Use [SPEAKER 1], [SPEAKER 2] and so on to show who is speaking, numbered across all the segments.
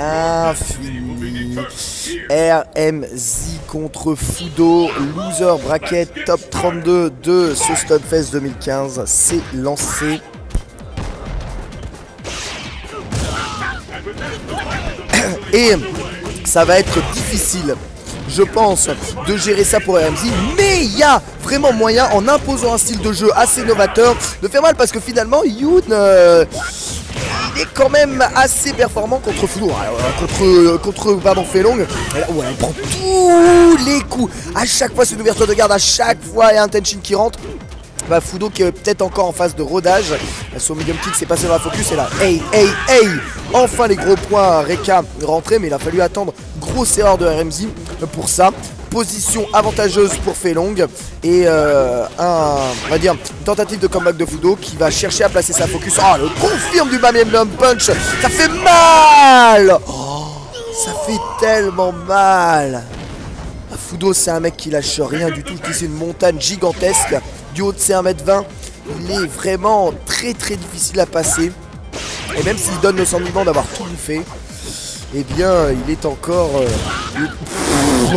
[SPEAKER 1] l'infini. RMZ contre Fudo, loser bracket top 32 de ce Stunfest 2015. C'est lancé. Et ça va être difficile, je pense, de gérer ça pour RMZ, mais il y a vraiment moyen, en imposant un style de jeu assez novateur, de faire mal, parce que finalement Yoon il est quand même assez performant contre Fudo, contre Felong. Ouais, il prend tous les coups, à chaque fois c'est une ouverture de garde, à chaque fois il y a un Tenshin qui rentre. Bah, Fudo qui est peut-être encore en phase de rodage. Son medium kick s'est passé dans la focus et là, hey, enfin les gros points Reka rentrés, mais il a fallu attendre. Grosse erreur de RMZ pour ça. Position avantageuse pour Felong et on va dire une tentative de comeback de Fudo qui va chercher à placer sa focus. Oh, le confirme du Bamiyan Punch, ça fait mal. Oh, ça fait tellement mal. Fudo, c'est un mec qui lâche rien du tout. C'est une montagne gigantesque. Du haut de ses 1m20, il est vraiment très difficile à passer. Et même s'il donne le sentiment d'avoir tout bouffé, eh bien il est encore...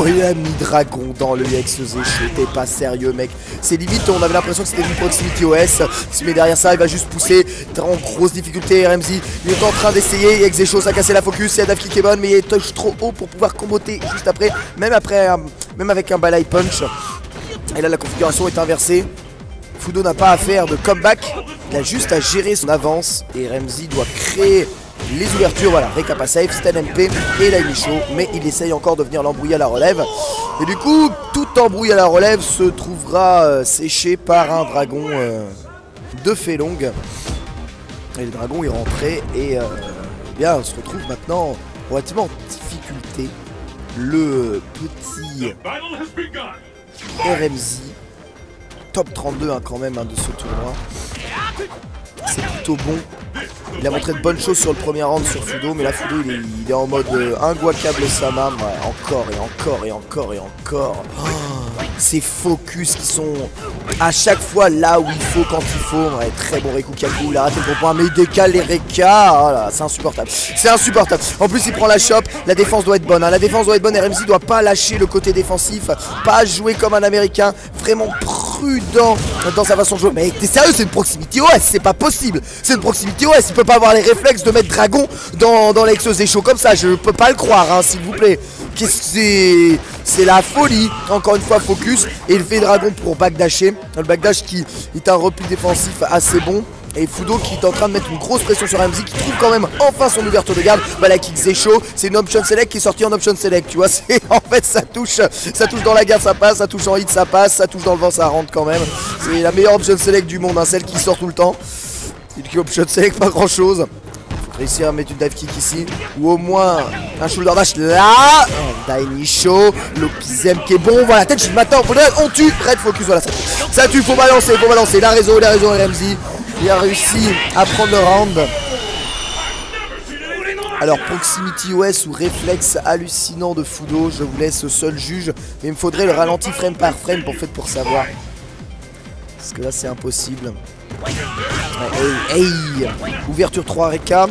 [SPEAKER 1] il a mis Dragon dans le XZ. T'es pas sérieux, mec. C'est limite, on avait l'impression que c'était une proximity OS. Il se met derrière ça, il va juste pousser. En grosse difficulté, RMZ. Il est en train d'essayer. XZ ça a cassé la focus. C'est Adaf qui est bonne, mais il touche trop haut pour pouvoir comboter juste après. Même avec un balai punch. Et là, la configuration est inversée. Fudo n'a pas à faire de comeback. Il a juste à gérer son avance. Et RMZ doit créer les ouvertures. Voilà, Reka pas safe, Stan MP et la Micho. Mais il essaye encore de venir l'embrouiller à la relève. Et du coup, tout embrouille à la relève se trouvera séché par un dragon de Felong. Et le dragon est rentré. Et bien, on se retrouve maintenant relativement en difficulté. Le petit RMZ. Top 32 hein, quand même de ce tournoi. C'est plutôt bon. Il a montré de bonnes choses sur le premier round sur Fudo, mais là Fudo il est en mode inguacable Sama. Ouais, encore et encore et encore et encore. Oh, ces focus qui sont à chaque fois là où il faut, quand il faut. Ouais, très bon Rekukaku, il a raté le bon point, mais il décale les Reka. Oh là, c'est insupportable. C'est insupportable. En plus il prend la chope, la défense doit être bonne. Hein. La défense doit être bonne, RMZ doit pas lâcher le côté défensif, pas jouer comme un américain, vraiment prudent dans sa façon de jouer. Mais t'es sérieux, c'est une proximity OS, c'est pas possible. C'est une proximity OS, il peut pas avoir les réflexes de mettre Dragon dans l'ex chaud comme ça, je peux pas le croire, hein, s'il vous plaît. Qu'est-ce que c'est la folie. Encore une fois focus et il fait Dragon pour backdasher. Le backdash qui est un repli défensif assez bon. Et Fudo qui est en train de mettre une grosse pression sur RMZ, qui trouve quand même enfin son ouverture de garde. Bah la kick Zécho, c'est une option select qui est sortie en option select, tu vois. C'est en fait ça touche dans la garde ça passe, ça touche en hit ça passe, ça touche dans le vent ça rentre quand même. C'est la meilleure option select du monde, hein, celle qui sort tout le temps. Une option select pas grand chose. Faut réussir à mettre une dive kick ici, ou au moins un shoulder dash là. Dainicho, Lopizem qui est bon, voilà, tête je m'attends, on tue, red focus, voilà ça tue, faut balancer, il a raison RMZ. Il a réussi à prendre le round. Alors proximity OS ou réflexe hallucinant de Fudo, je vous laisse seul juge. Mais il me faudrait le ralenti frame par frame pour savoir. Parce que là c'est impossible. Hey. Ouverture 3 Reka.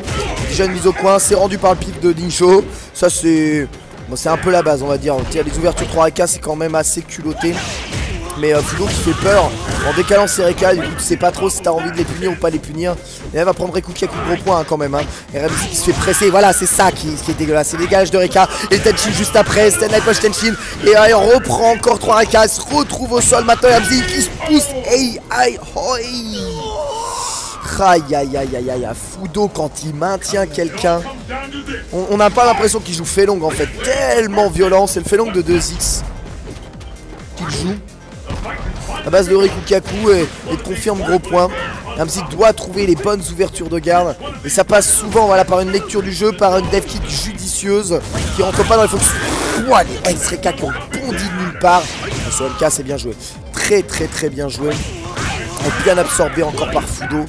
[SPEAKER 1] Déjà une mise au point, c'est rendu par le pif de Dincho. Ça c'est... Bon, c'est un peu la base on va dire. Les ouvertures 3 Reka c'est quand même assez culotté. Mais Fudo qui fait peur en décalant ses Reka, du coup tu sais pas trop si t'as envie de les punir ou pas les punir. Et elle va prendre Rekukaku gros point hein, quand même. Hein. RMZ qui se fait presser, voilà c'est ça qui est dégueulasse. C'est les gages de Reka et Tenshin juste après, Stand Night Push Tenshin. Et on reprend encore 3 Reka, se retrouve au sol maintenant RMZ qui se pousse. Aïe. Fudo quand il maintient quelqu'un, on n'a pas l'impression qu'il joue Felong en fait. Tellement violent, c'est le Felong de 2X qu'il joue. À base de Rekukaku et de confirme gros point. RMZ doit trouver les bonnes ouvertures de garde. Et ça passe souvent voilà, par une lecture du jeu, par une dev kick judicieuse qui rentre pas dans les focus. Ouah, les ex-Reka qui ont bondi de nulle part. Sur LK c'est bien joué. Très bien joué. Et bien absorbé encore par Fudo.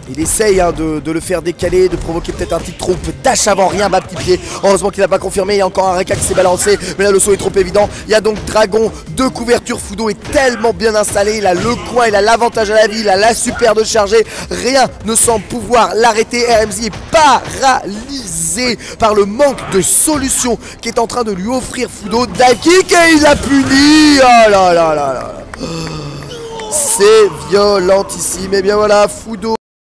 [SPEAKER 1] Il essaye de le faire décaler, de provoquer peut-être un petit trou, dash avant, rien, bas petit pied. Heureusement qu'il n'a pas confirmé, il y a encore un Reka qui s'est balancé, mais là le saut est trop évident. Il y a donc Dragon de couverture, Fudo est tellement bien installé, il a le coin, il a l'avantage à la vie, il a la super de charger. Rien ne semble pouvoir l'arrêter, RMZ est paralysé par le manque de solution qu'est en train de lui offrir Fudo. Dive kick et il a puni. Oh là là là là. C'est violentissime, et bien voilà, Fudo.